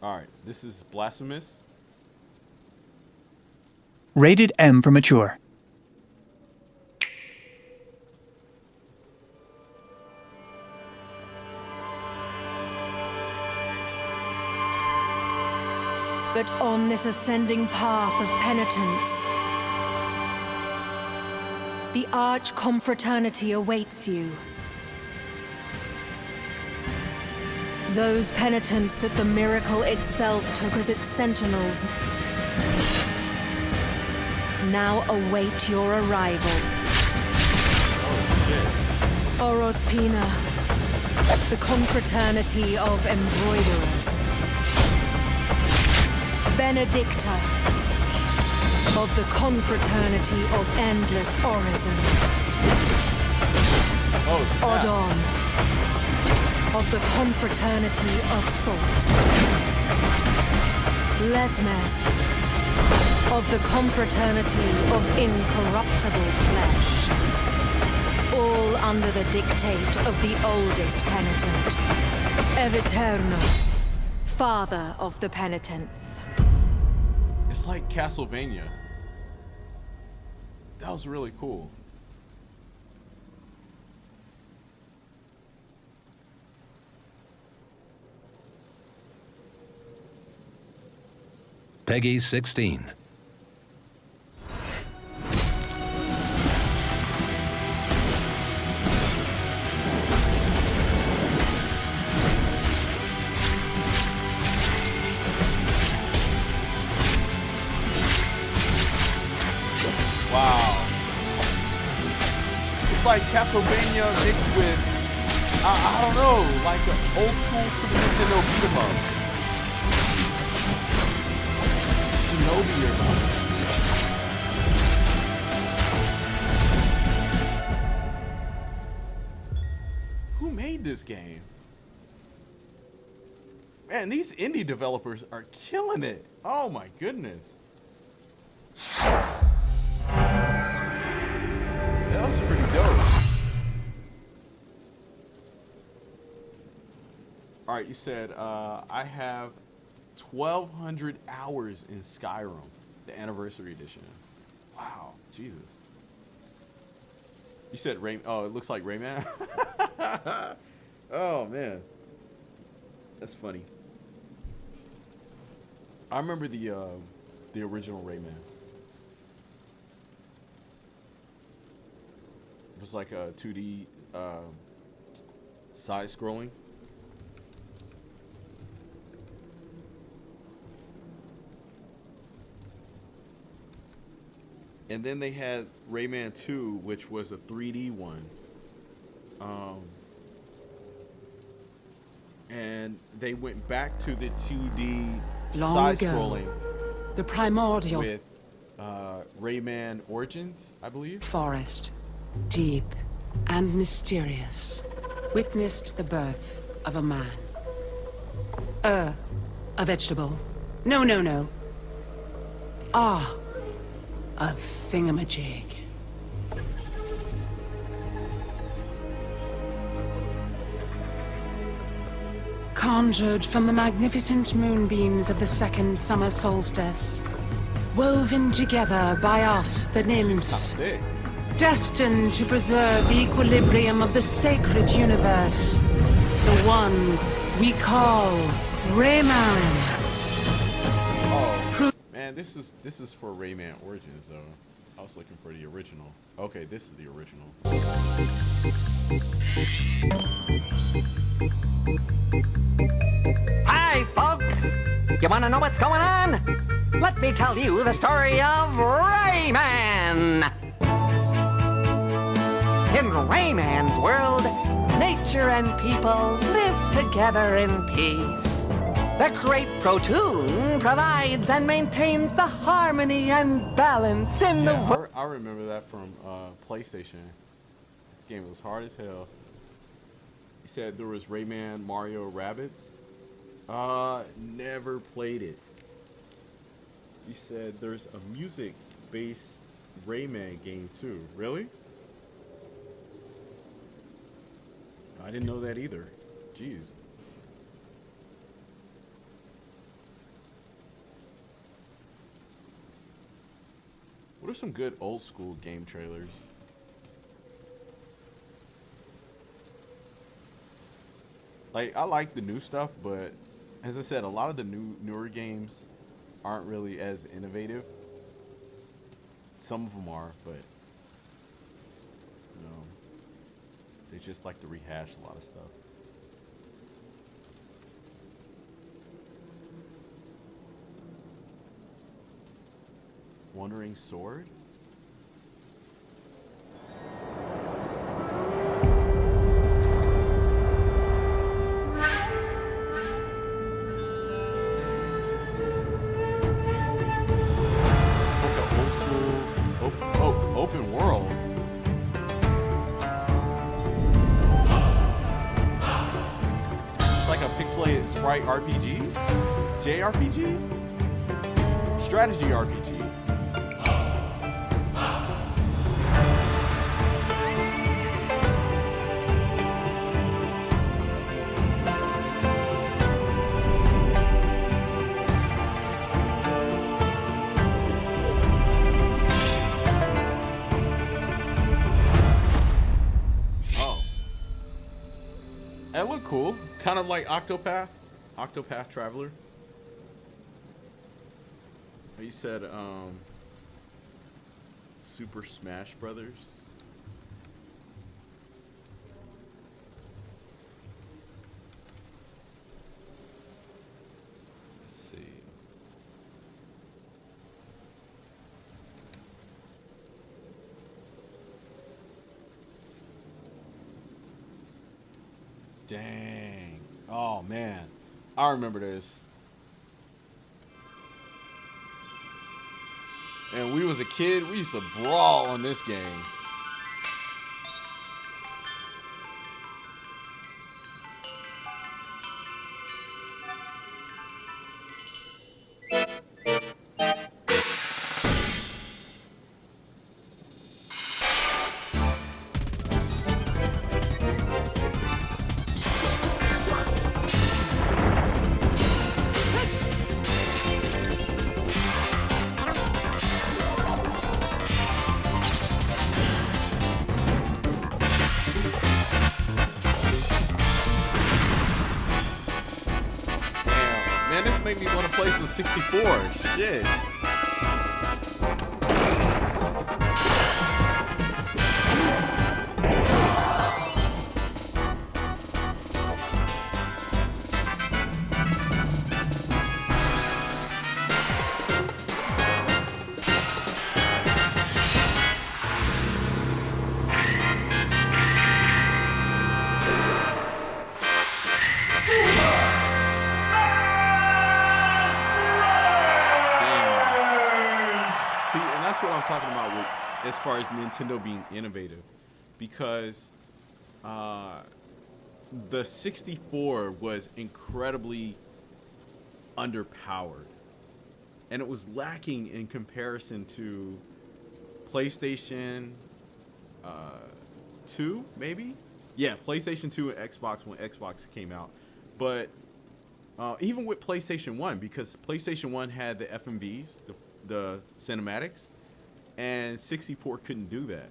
All right, this is Blasphemous. Rated M for mature. But on this ascending path of penitence, the Arch Confraternity awaits you. Those penitents that the miracle itself took as its sentinels now await your arrival. Orospina, the Confraternity of Embroiderers. Benedicta, of the Confraternity of Endless Orison. Odon, of the Confraternity of Salt. Lesmes, of the Confraternity of Incorruptible Flesh. All all under the dictate of the oldest penitent, Eviterno, father of the penitents. It's like Castlevania. That was really cool. Peggy 16. Wow. It's like Castlevania mixed with, I don't know, like an old school Super Nintendo beat 'em up. Shinobi or something. Who made this game? Man, these indie developers are killing it. Oh my goodness. That was pretty dope. All right, you said I have 1,200 hours in Skyrim, the anniversary edition. Wow, Jesus. You said Ray. Oh, it looks like Rayman. Oh man, that's funny. I remember the original Rayman. It was like a 2D side-scrolling. And then they had Rayman 2, which was a 3D one. And they went back to the 2D side-scrolling. The primordial with Rayman Origins, I believe. Forest, deep and mysterious, witnessed the birth of a man. A vegetable. No. A thingamajig. Conjured from the magnificent moonbeams of the second summer solstice, woven together by us, the nymphs, destined to preserve the equilibrium of the sacred universe, the one we call Rayman. Oh, man, this is for Rayman Origins though. I was looking for the original. Okay, this is the original. Hi, folks! You want to know what's going on? Let me tell you the story of Rayman! In Rayman's world, nature and people live together in peace. The great Protoon provides and maintains the harmony and balance in the world. I remember that from PlayStation. This game was hard as hell. You said there was Rayman Mario Rabbids. Never played it. You said there's a music-based Rayman game too. Really? I didn't know that either. Jeez. What are some good old school game trailers? Like, I like the new stuff, but as I said, a lot of the newer games aren't really as innovative. Some of them are, but you know, they just like to rehash a lot of stuff. Wandering Sword? Open world. It's like a pixelated sprite RPG? JRPG? Strategy RPG. cool. Kind of like Octopath Traveler. You said Super Smash Brothers. Let's see. Dang. Oh man. I remember this. And we was a kid, we used to brawl on this game. Man, this made me want to play some 64. Shit. That's what I'm talking about with as far as Nintendo being innovative, because the 64 was incredibly underpowered, and it was lacking in comparison to PlayStation 2, maybe? Yeah, PlayStation 2 and Xbox when Xbox came out. But even with PlayStation 1, because PlayStation 1 had the FMVs, the cinematics, and 64 couldn't do that.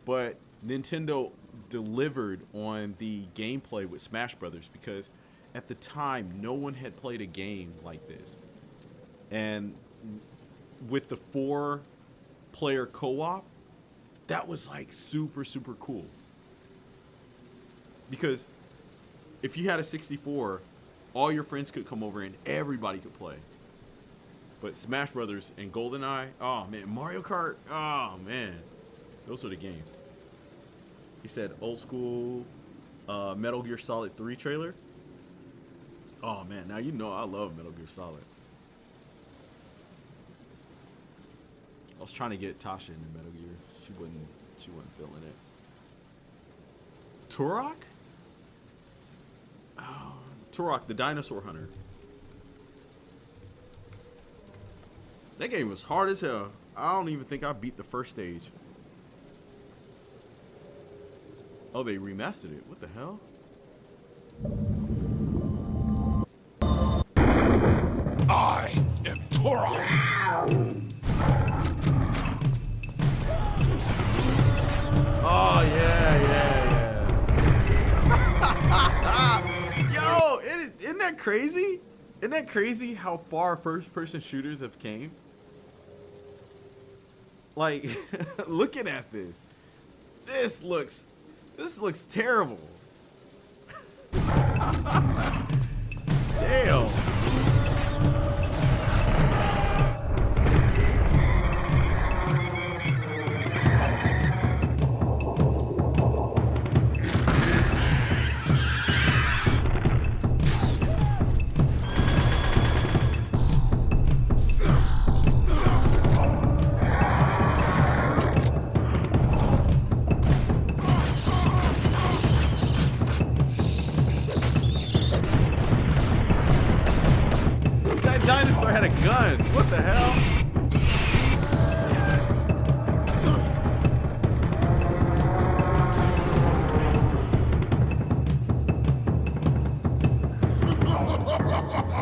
But Nintendo delivered on the gameplay with Smash Brothers, because at the time no one had played a game like this. And with the 4-player co-op, that was like super cool. Because if you had a 64, all your friends could come over and everybody could play. But Smash Brothers and GoldenEye, oh man, Mario Kart, oh man, those are the games. He said old school Metal Gear Solid 3 trailer. Oh man, now you know I love Metal Gear Solid. I was trying to get Tasha into Metal Gear. She wasn't feeling it. Turok? Oh, Turok, the dinosaur hunter. That game was hard as hell. I don't even think I beat the first stage. Oh, they remastered it. What the hell? I am Turok. Oh, yeah. Yo, isn't that crazy? Isn't that crazy how far first-person shooters have came? Like, looking at this, this looks terrible. Damn. Dinosaur had a gun. What the hell?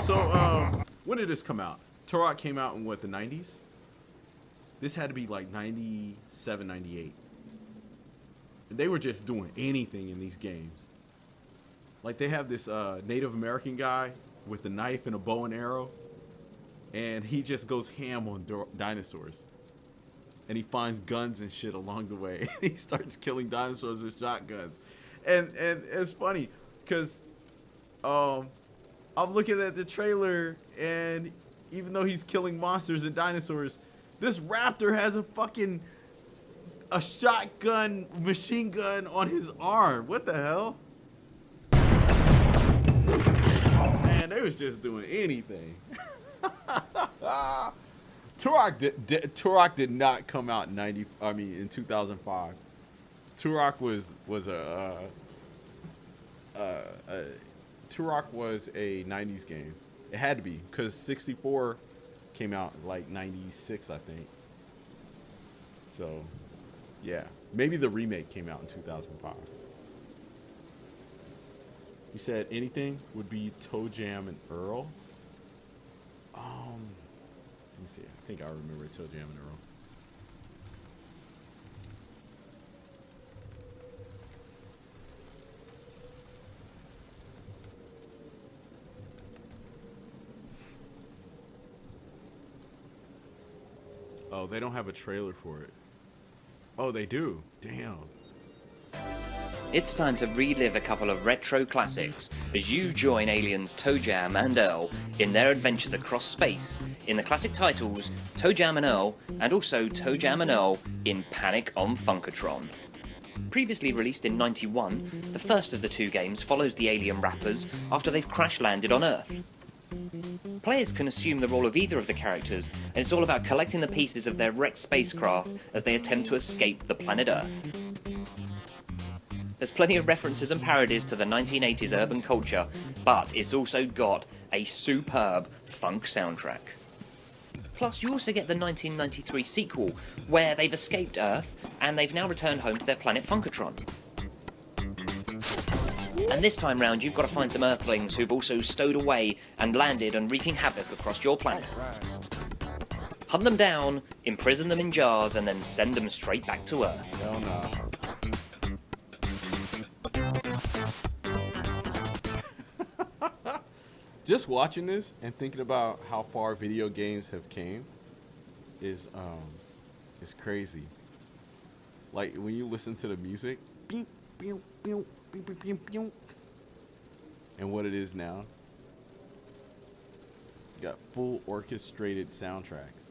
So, when did this come out? Turok came out in what, the 90s? This had to be like 97, 98. They were just doing anything in these games. Like they have this Native American guy with a knife and a bow and arrow, and he just goes ham on dinosaurs. And he finds guns and shit along the way. He starts killing dinosaurs with shotguns. And it's funny because I'm looking at the trailer, and even though he's killing monsters and dinosaurs, this raptor has a shotgun machine gun on his arm. What the hell? Man, they was just doing anything. Turok did not come out in 2005. Turok was a 90s game. It had to be, because 64 came out like 96, I think. So, yeah, maybe the remake came out in 2005. You said anything would be Toe Jam and Earl. Let me see. I think I remember Toe Jam and Earl. Oh, they don't have a trailer for it. Oh, they do. Damn. It's time to relive a couple of retro classics as you join aliens Toe Jam and Earl in their adventures across space in the classic titles Toe Jam and Earl, and also Toe Jam and Earl in Panic on Funkatron. Previously released in '91, the first of the two games follows the alien rappers after they've crash-landed on Earth. Players can assume the role of either of the characters, and it's all about collecting the pieces of their wrecked spacecraft as they attempt to escape the planet Earth. There's plenty of references and parodies to the 1980s urban culture, but it's also got a superb funk soundtrack. Plus, you also get the 1993 sequel, where they've escaped Earth, and they've now returned home to their planet Funkatron. And this time round, you've got to find some Earthlings who've also stowed away and landed and wreaking havoc across your planet. Hunt them down, imprison them in jars, and then send them straight back to Earth. Hell no. Just watching this and thinking about how far video games have came is crazy. Like when you listen to the music, and what it is now. You got full orchestrated soundtracks.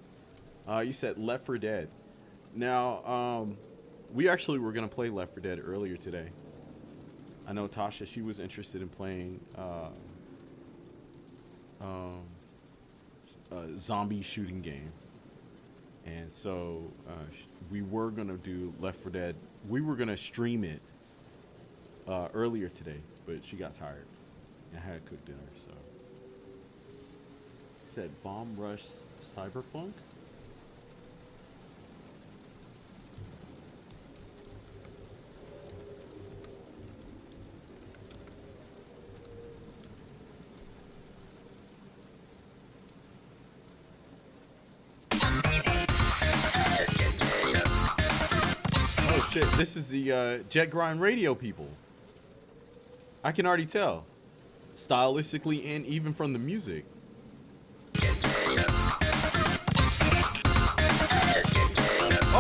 You said Left 4 Dead. Now, we actually were gonna play Left 4 Dead earlier today. I know Tasha, she was interested in playing a zombie shooting game, and so we were gonna do Left 4 Dead. We were gonna stream it earlier today, but she got tired and had to cook dinner. So said Bomb Rush Cyberpunk. Shit, this is the Jet Grind Radio people. I can already tell, stylistically and even from the music.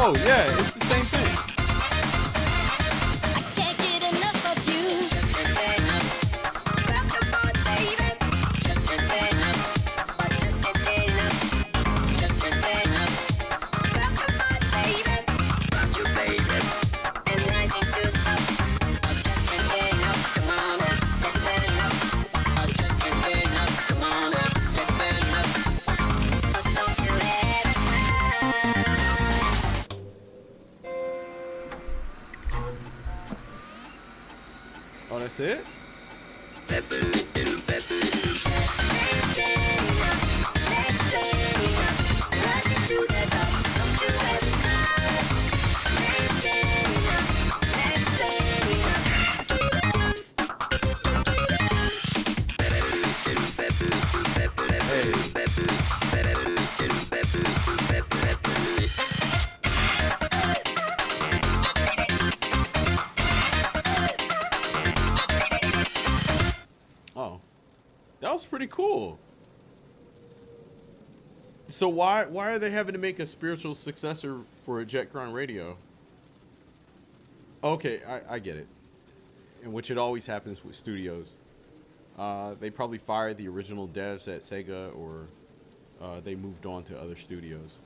Oh yeah, it's the same thing. That's it? That was pretty cool. So why are they having to make a spiritual successor for a Jet Grind Radio? Okay, I get it. In which it always happens with studios. They probably fired the original devs at Sega, or they moved on to other studios.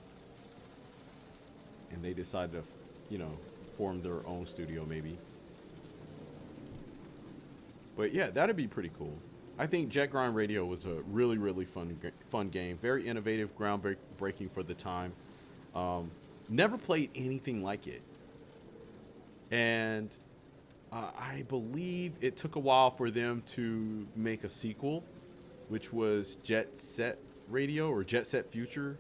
And they decided to, you know, form their own studio maybe. But yeah, that'd be pretty cool. I think Jet Grind Radio was a really, really fun game. Very innovative, groundbreaking for the time. Never played anything like it. And I believe it took a while for them to make a sequel, which was Jet Set Radio or Jet Set Future.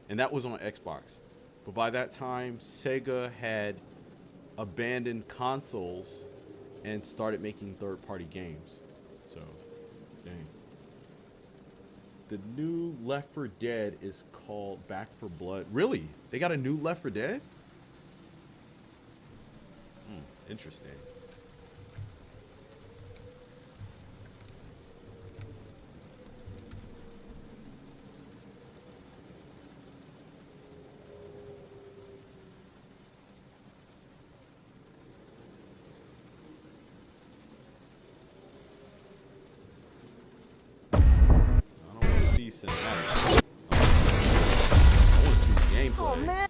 And that was on Xbox. But by that time, Sega had abandoned consoles and started making third-party games. So, dang. The new Left 4 Dead is called Back 4 Blood. Really? They got a new Left 4 Dead? Interesting. Cinematic. I want to see gameplay. Oh, man.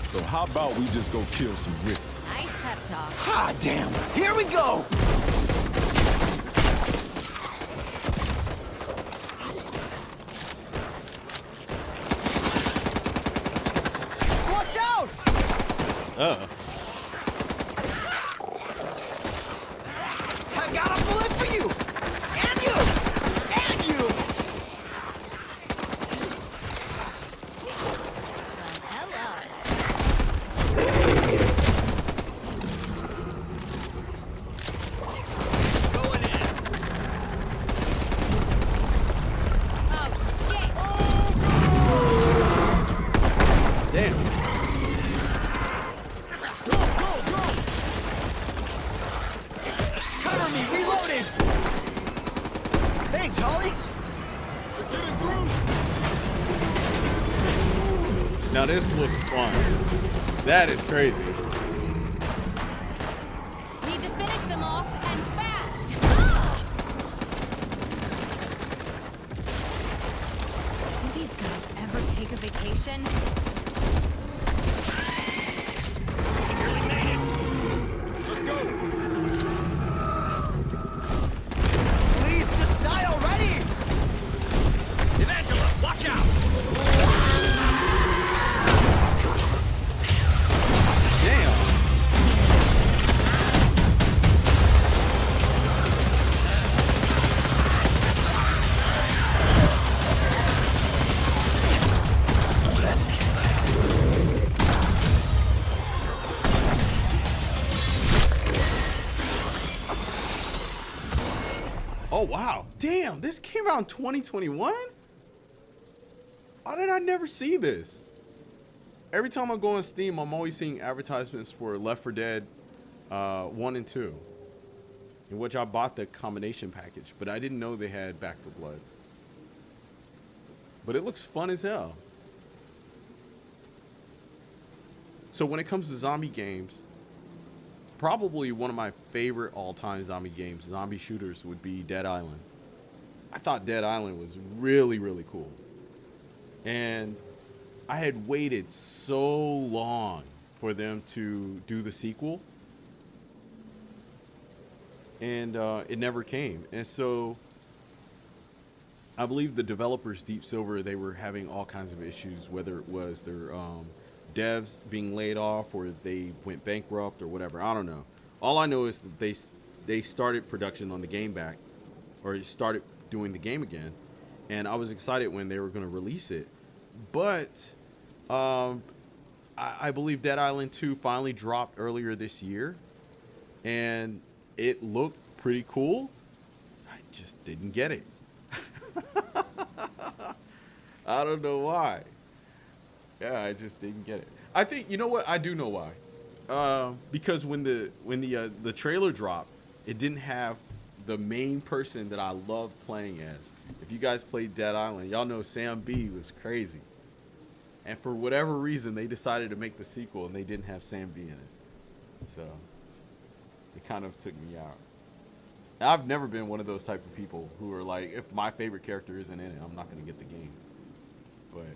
So how about we just go kill some Rick? Nice pep talk. Ah, damn. Here we go. Watch out! I got a bullet for you! And you! And you! Going in. Oh, shit! Damn. Cover me! Reloading! Thanks, Holly! Now this looks fun. That is crazy. Need to finish them off and fast! Ah! Do these guys ever take a vacation? Let's go. Please, just die already! Evangela, watch out! Damn. Oh wow. Damn, this came out in 2021? How did I never see this? Every time I go on Steam, I'm always seeing advertisements for Left 4 Dead 1 and 2, in which I bought the combination package, but I didn't know they had Back 4 Blood. But it looks fun as hell. So when it comes to zombie games, probably one of my favorite all-time zombie games, zombie shooters, would be Dead Island. I thought Dead Island was really, really cool. And I had waited so long for them to do the sequel, and it never came. And so I believe the developers, Deep Silver, they were having all kinds of issues, whether it was their devs being laid off or they went bankrupt or whatever. I don't know. All I know is that they started production on the game back, or started doing the game again, and I was excited when they were going to release it. But I believe Dead Island 2 finally dropped earlier this year, and it looked pretty cool. I just didn't get it. I don't know why. Yeah, I just didn't get it. I think, you know what? I do know why. Because when the trailer dropped, it didn't have the main person that I love playing as. If you guys played Dead Island, y'all know Sam B was crazy. And for whatever reason, they decided to make the sequel and they didn't have Sam B in it. So it kind of took me out. I've never been one of those type of people who are like, if my favorite character isn't in it, I'm not going to get the game. But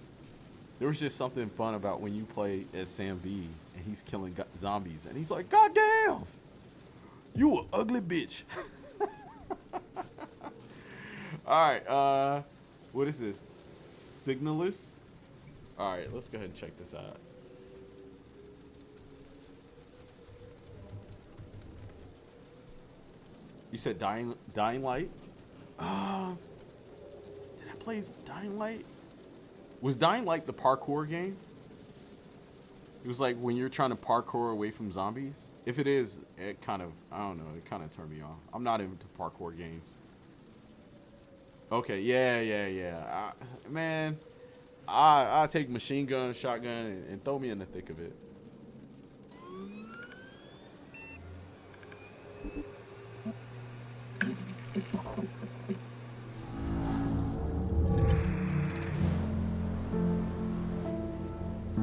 there was just something fun about when you play as Sam B and he's killing zombies and he's like, God damn, you an ugly bitch. All right, what is this? Signalis? All right, let's go ahead and check this out. You said Dying Light? Did I play Dying Light? Was Dying Light the parkour game? It was like when you're trying to parkour away from zombies. If it is, it kind of, I don't know, it kind of turned me off. I'm not into parkour games. Okay, yeah. Man, I take machine gun, shotgun, and throw me in the thick of it.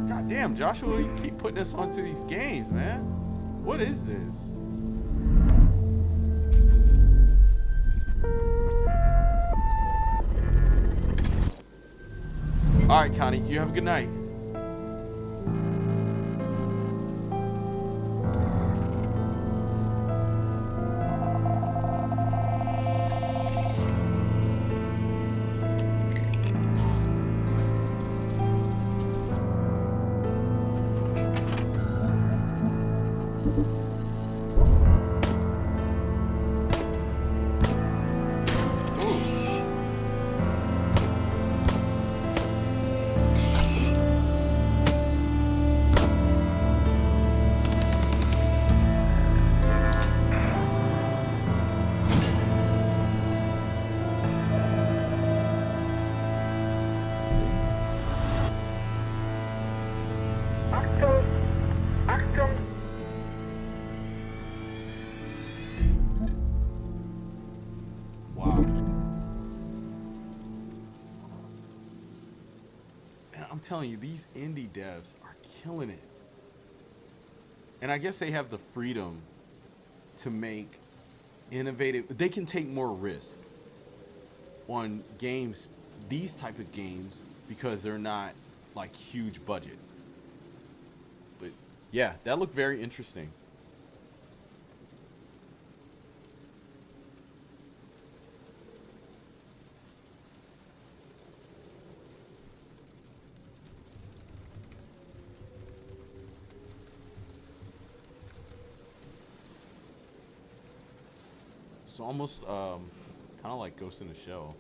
God damn, Joshua, you keep putting us onto these games, man. What is this? All right, Connie, you have a good night. I'm telling you, these indie devs are killing it. And I guess they have the freedom to make innovative, they can take more risk on games, these type of games, because they're not like huge budget. But yeah, that looked very interesting. It's almost kind of like Ghost in the Shell.